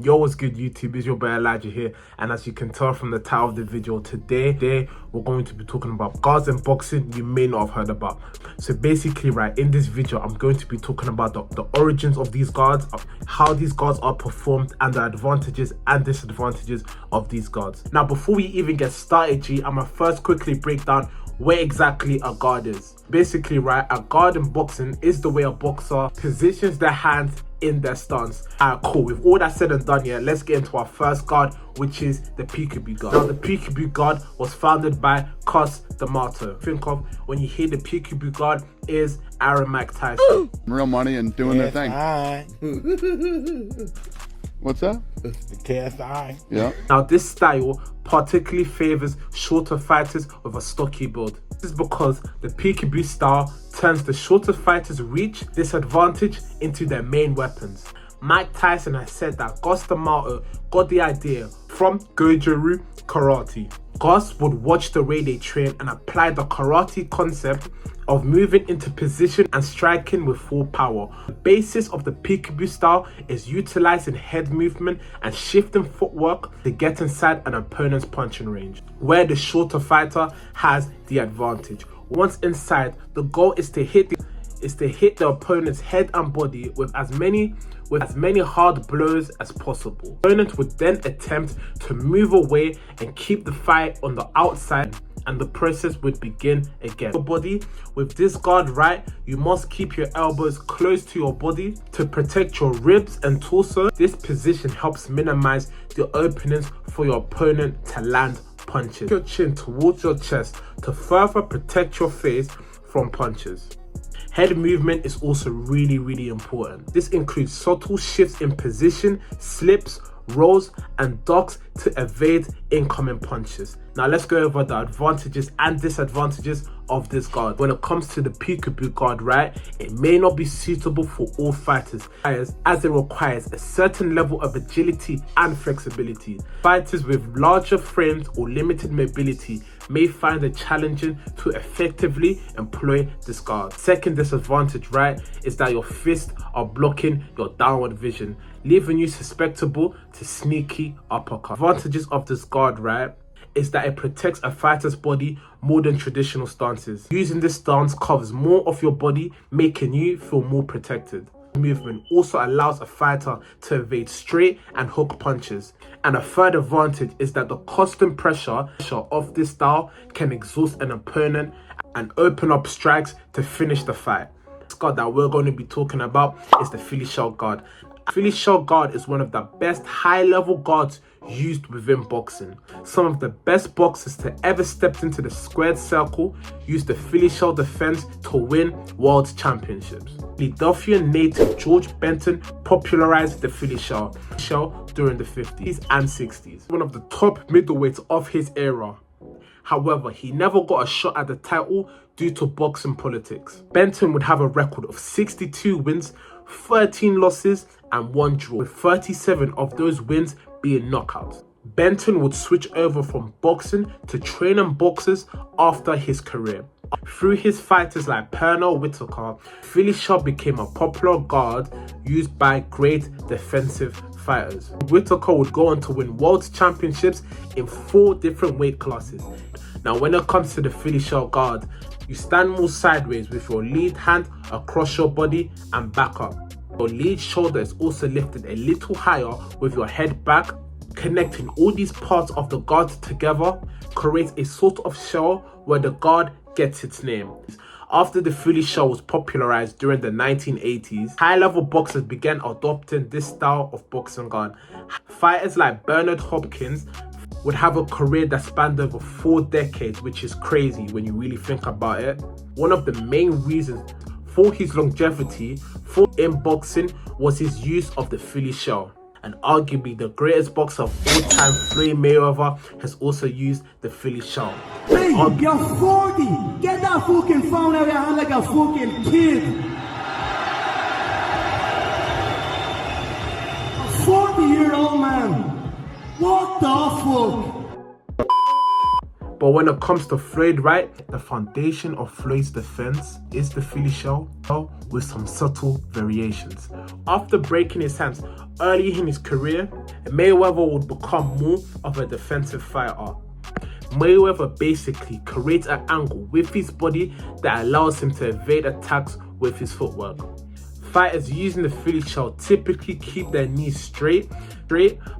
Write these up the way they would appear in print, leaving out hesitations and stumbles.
Yo, what's good YouTube? It's your boy Elijah here, and as you can tell from the title of the video, today we're going to be talking about guards in boxing you may not have heard about. So basically, right, in this video I'm going to be talking about the origins of these guards, how these guards are performed, and the advantages and disadvantages of these guards. Now before we even get started, I'm gonna first quickly break down where exactly a guard is. Basically, right, a guard in boxing is the way a boxer positions their hands in their stance. Alright, cool. With all that said and done, let's get into our first guard, which is the peekaboo guard. Now, the peekaboo guard was founded by Cus D'Amato. Think of when you hear the peekaboo guard is Aaron Mike Tyson. Real money and doing their thing. What's that? The KSI. Yeah. Now, this style particularly favors shorter fighters with a stocky build. This is because the peekaboo style turns the shorter fighters' reach disadvantage into their main weapons. Mike Tyson has said that Cus D'Amato got the idea from Goju karate. Gus would watch the way they train and apply the karate concept of moving into position and striking with full power. The basis of the peekaboo style is utilizing head movement and shifting footwork to get inside an opponent's punching range, where the shorter fighter has the advantage. Once inside, the goal is to hit the opponent's head and body with as many hard blows as possible. The opponent would then attempt to move away and keep the fight on the outside, and the process would begin again. Your body, with this guard, right, you must keep your elbows close to your body to protect your ribs and torso. This position helps minimize the openings for your opponent to land punches. Your chin towards your chest to further protect your face from punches. Head movement is also really important. This includes subtle shifts in position, slips, rolls, and ducks to evade incoming punches. Now let's go over the advantages and disadvantages of this guard. When it comes to the peekaboo guard, right, it may not be suitable for all fighters as it requires a certain level of agility and flexibility. Fighters with larger frames or limited mobility may find it challenging to effectively employ this guard. Second disadvantage, right, is that your fists are blocking your downward vision, leaving you susceptible to sneaky uppercuts. Advantages of this guard, right, is that it protects a fighter's body more than traditional stances. Using this stance covers more of your body, making you feel more protected. Movement also allows a fighter to evade straight and hook punches. And a third advantage is that the constant pressure of this style can exhaust an opponent and open up strikes to finish the fight. This guard that we're going to be talking about is the Philly shell guard. Philly shell guard is one of the best high-level guards used within boxing. Some of the best boxers to ever step into the squared circle used the Philly shell defense to win world championships. Philadelphia native George Benton popularized the Philly shell during the 50s and 60s. One of the top middleweights of his era. However, he never got a shot at the title due to boxing politics. Benton would have a record of 62 wins, 13 losses, and 1 draw, with 37 of those wins being knockouts. Benton would switch over from boxing to training boxers after his career. Through his fighters like Pernell Whitaker, Philly shell became a popular guard used by great defensive fighters. Whitaker would go on to win world championships in 4 different weight classes. Now, when it comes to the Philly shell guard, you stand more sideways with your lead hand across your body and back up. Your lead shoulder is also lifted a little higher with your head back. Connecting all these parts of the guard together creates a sort of shell where the guard gets its name. After the Philly shell was popularized during the 1980s, high-level boxers began adopting this style of boxing guard. Fighters like Bernard Hopkins would have a career that spanned over 4 decades, which is crazy when you really think about it. One of the main reasons for his longevity in boxing was his use of the Philly shell. And arguably the greatest boxer of all time, Floyd Mayweather, has also used the Philly shell. Hey, you're 40! Get that fucking phone out of your hand like a fucking kid! A 40-year-old man! What the fuck? But when it comes to Floyd, right, the foundation of Floyd's defense is the Philly shell with some subtle variations. After breaking his hands early in his career, Mayweather would become more of a defensive fighter. Mayweather basically creates an angle with his body that allows him to evade attacks with his footwork. Fighters using the Philly shell typically keep their knees straight,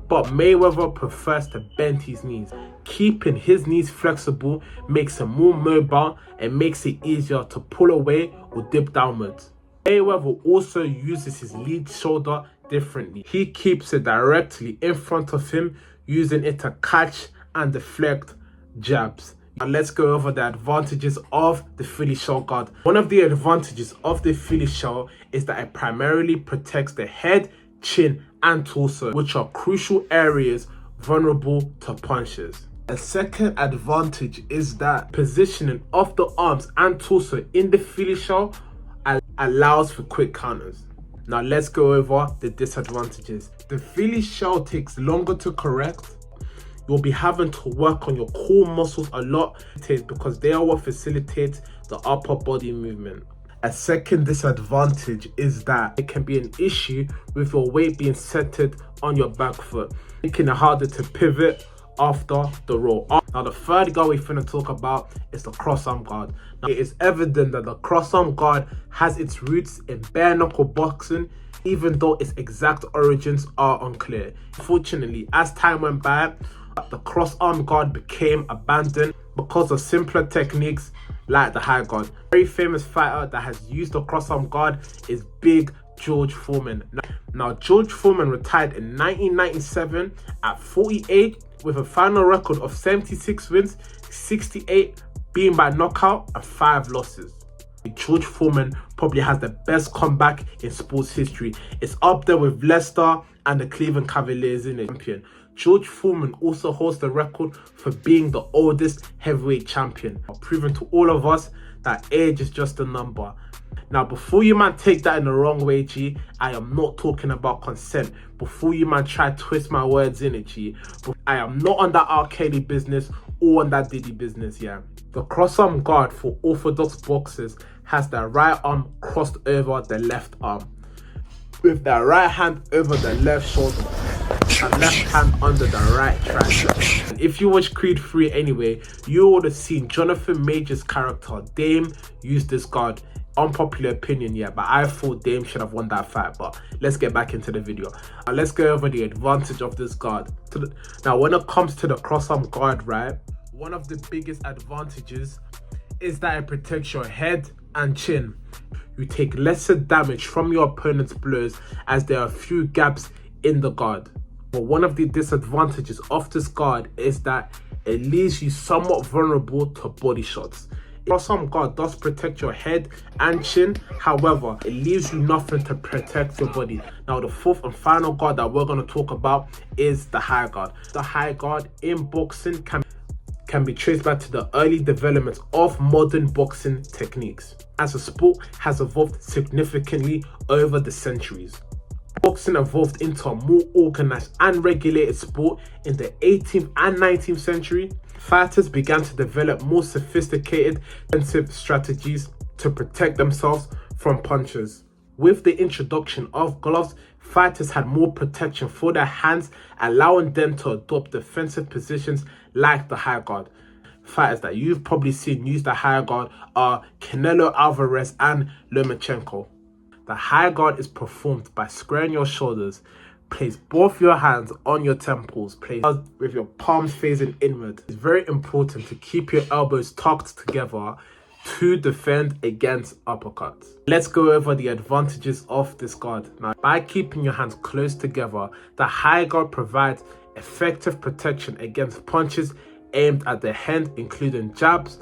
but Mayweather prefers to bend his knees. Keeping his knees flexible makes him more mobile and makes it easier to pull away or dip downwards. Mayweather also uses his lead shoulder differently. He keeps it directly in front of him, using it to catch and deflect jabs. Now let's go over the advantages of the Philly shell guard. One of the advantages of the Philly shell is that it primarily protects the head, chin, and torso, which are crucial areas vulnerable to punches. A second advantage is that positioning of the arms and torso in the Philly shell allows for quick counters. Now let's go over the disadvantages. The Philly shell takes longer to correct. You'll be having to work on your core muscles a lot because they are what facilitates the upper body movement. A second disadvantage is that it can be an issue with your weight being centered on your back foot, making it harder to pivot after the roll. Now the third guard we're finna talk about is the cross-arm guard. Now it is evident that the cross-arm guard has its roots in bare knuckle boxing, even though its exact origins are unclear. Unfortunately, as time went by, the cross-arm guard became abandoned because of simpler techniques like the high guard. A very famous fighter that has used the cross-arm guard is Big George Foreman. Now George Foreman retired in 1997 at 48 with a final record of 76 wins, 68 being by knockout and 5 losses. George Foreman probably has the best comeback in sports history. It's up there with Leicester and the Cleveland Cavaliers in the champion. George Foreman also holds the record for being the oldest heavyweight champion, proving to all of us that age is just a number. Now, before you man take that in the wrong way, G, I am not talking about consent. Before you man try to twist my words in it, G, I am not on that R. Kelly business or on that Diddy business, yeah. The cross-arm guard for orthodox boxers has the right arm crossed over the left arm, with the right hand over the left shoulder and left hand under the right tricep. And if you watch Creed 3 anyway, you would have seen Jonathan Major's character Dame use this guard. Unpopular opinion, yeah, but I thought Dame should have won that fight. But let's get back into the video. Let's go over the advantage of this guard. Now, when it comes to the cross-arm guard, right, one of the biggest advantages is that it protects your head and chin. You take lesser damage from your opponent's blows as there are few gaps in the guard. But one of the disadvantages of this guard is that it leaves you somewhat vulnerable to body shots. Cross-arm guard does protect your head and chin, however, it leaves you nothing to protect your body. Now, the fourth and final guard that we're going to talk about is the high guard. The high guard in boxing can be traced back to the early development of modern boxing techniques, as the sport has evolved significantly over the centuries. Boxing evolved into a more organized and regulated sport in the 18th and 19th century. Fighters began to develop more sophisticated defensive strategies to protect themselves from punches. With the introduction of gloves, fighters had more protection for their hands, allowing them to adopt defensive positions like the high guard. Fighters that you've probably seen use the high guard are Canelo Alvarez and Lomachenko. The high guard is performed by squaring your shoulders. Place both your hands on your temples, place with your palms facing inward. It's very important to keep your elbows tucked together to defend against uppercuts. Let's go over the advantages of this guard. Now, by keeping your hands close together, the high guard provides effective protection against punches aimed at the head, including jabs,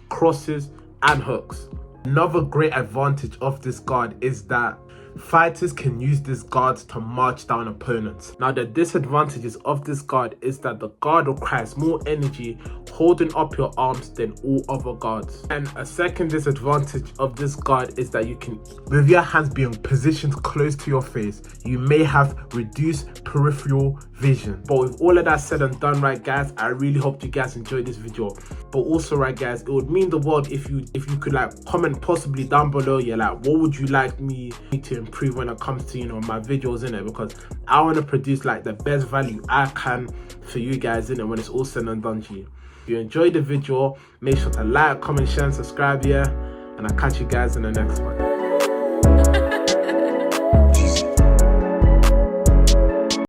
crosses, and hooks. Another great advantage of this guard is that fighters can use this guard to march down opponents. Now the disadvantages of this guard is that the guard requires more energy holding up your arms than all other guards. And a second disadvantage of this guard is that you can, with your hands being positioned close to your face, you may have reduced peripheral vision. But with all of that said and done, right guys, I really hope you guys enjoyed this video. But also, right guys, it would mean the world if you could like comment possibly down below, yeah, like what would you like me to improve when it comes to, you know, my videos in it, because I want to produce like the best value I can for you guys in it when it's all said and done. G. If you enjoyed the video, make sure to like, comment, share and subscribe, yeah, and I'll catch you guys in the next one.